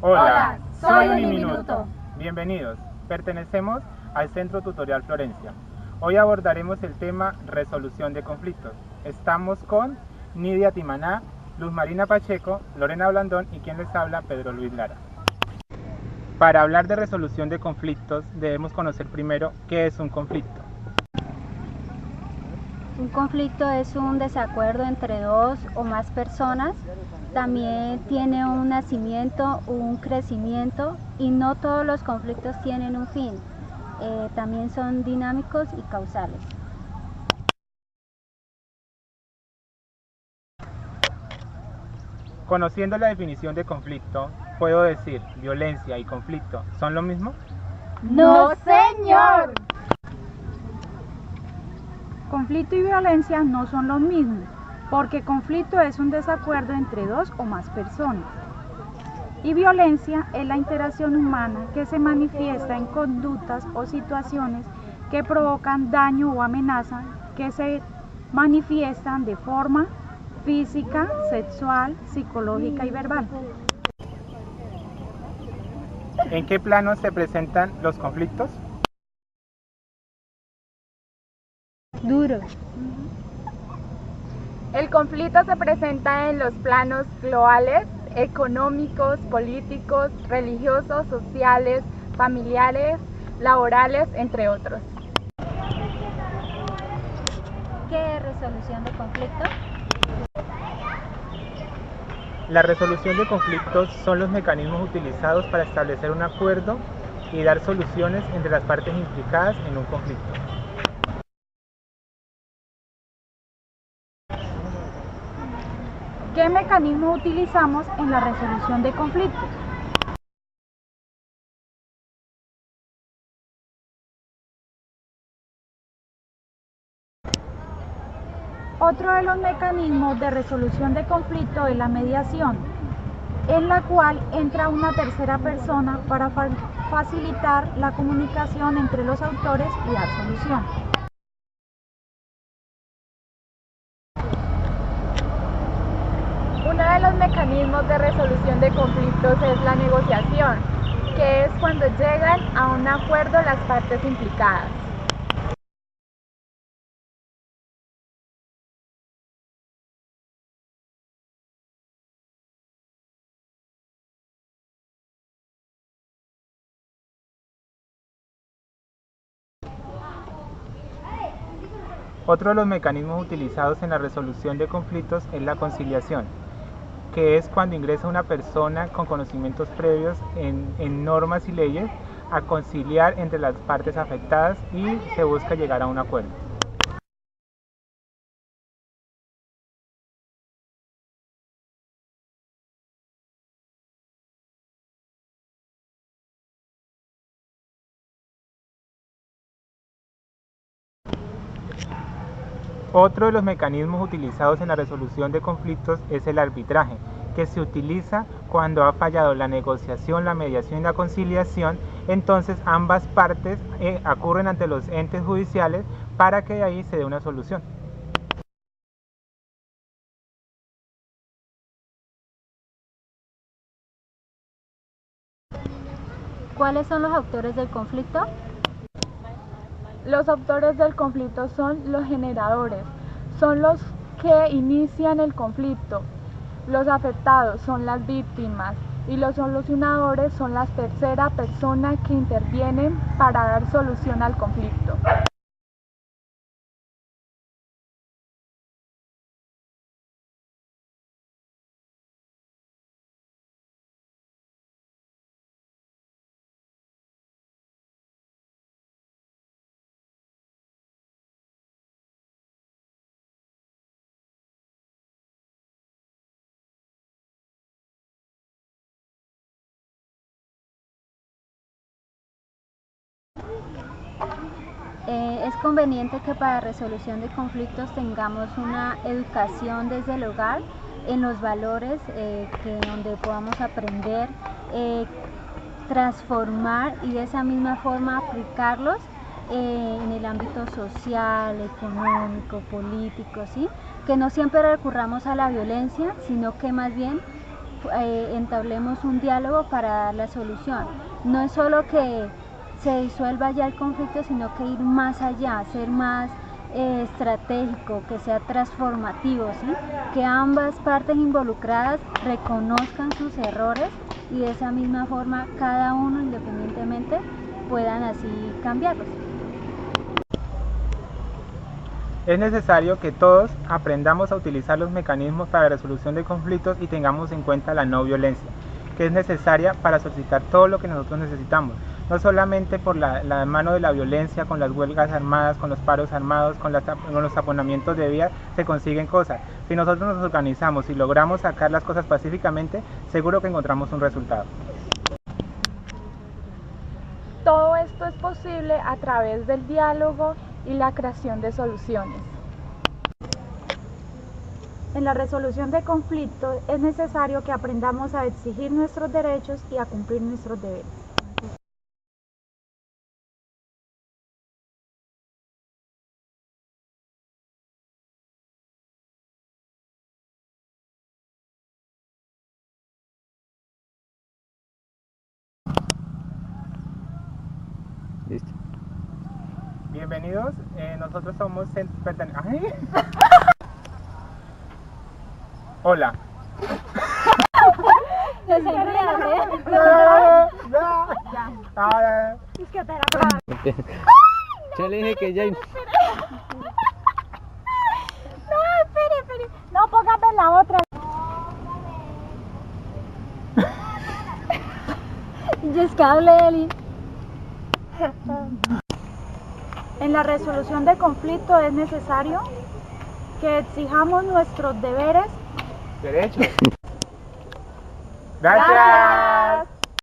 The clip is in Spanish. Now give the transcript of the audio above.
Hola, soy Uniminuto. Bienvenidos. Pertenecemos al Centro Tutorial Florencia. Hoy abordaremos el tema resolución de conflictos. Estamos con Nidia Timaná, Luz Marina Pacheco, Lorena Blandón y quien les habla, Pedro Luis Lara. Para hablar de resolución de conflictos debemos conocer primero qué es un conflicto. Un conflicto es un desacuerdo entre dos o más personas. También tiene un nacimiento, un crecimiento, y no todos los conflictos tienen un fin. También son dinámicos y causales. Conociendo la definición de conflicto, ¿puedo decir violencia y conflicto son lo mismo? ¡No, señor! Conflicto y violencia no son lo mismo, porque conflicto es un desacuerdo entre dos o más personas. Y violencia es la interacción humana que se manifiesta en conductas o situaciones que provocan daño o amenaza, que se manifiestan de forma física, sexual, psicológica y verbal. ¿En qué planos se presentan los conflictos? Duro. El conflicto se presenta en los planos globales, económicos, políticos, religiosos, sociales, familiares, laborales, entre otros. ¿Qué es resolución de conflicto? La resolución de conflictos son los mecanismos utilizados para establecer un acuerdo y dar soluciones entre las partes implicadas en un conflicto. ¿Qué mecanismo utilizamos en la resolución de conflictos? Otro de los mecanismos de resolución de conflicto es la mediación, en la cual entra una tercera persona para facilitar la comunicación entre los autores y dar solución. Uno de los mecanismos de resolución de conflictos es la negociación, que es cuando llegan a un acuerdo las partes implicadas. Otro de los mecanismos utilizados en la resolución de conflictos es la conciliación, que es cuando ingresa una persona con conocimientos previos en normas y leyes a conciliar entre las partes afectadas y se busca llegar a un acuerdo. Otro de los mecanismos utilizados en la resolución de conflictos es el arbitraje, que se utiliza cuando ha fallado la negociación, la mediación y la conciliación. Entonces ambas partes acurren ante los entes judiciales para que de ahí se dé una solución. ¿Cuáles son los autores del conflicto? Los autores del conflicto son los generadores, son los que inician el conflicto. Los afectados son las víctimas y los solucionadores son las tercera persona que intervienen para dar solución al conflicto. Es conveniente que para resolución de conflictos tengamos una educación desde el hogar en los valores, donde podamos aprender, transformar y de esa misma forma aplicarlos en el ámbito social, económico, político, ¿sí? Que no siempre recurramos a la violencia, sino que más bien entablemos un diálogo para dar la solución. No es solo que se disuelva ya el conflicto, sino que ir más allá, ser más estratégico, que sea transformativo, ¿sí? Que ambas partes involucradas reconozcan sus errores y de esa misma forma cada uno independientemente puedan así cambiarlos. Es necesario que todos aprendamos a utilizar los mecanismos para la resolución de conflictos y tengamos en cuenta la no violencia, que es necesaria para solicitar todo lo que nosotros necesitamos, no solamente por la mano de la violencia, con las huelgas armadas, con los paros armados, con los taponamientos de vías, se consiguen cosas. Si nosotros nos organizamos y logramos sacar las cosas pacíficamente, seguro que encontramos un resultado. Todo esto es posible a través del diálogo y la creación de soluciones. En la resolución de conflictos es necesario que aprendamos a exigir nuestros derechos y a cumplir nuestros deberes. Listo. Bienvenidos, nosotros somos Hola. Yo le dije que ya... No, póngame la otra. Eli. En la resolución de conflicto es necesario que exijamos nuestros deberes. Derechos. Gracias.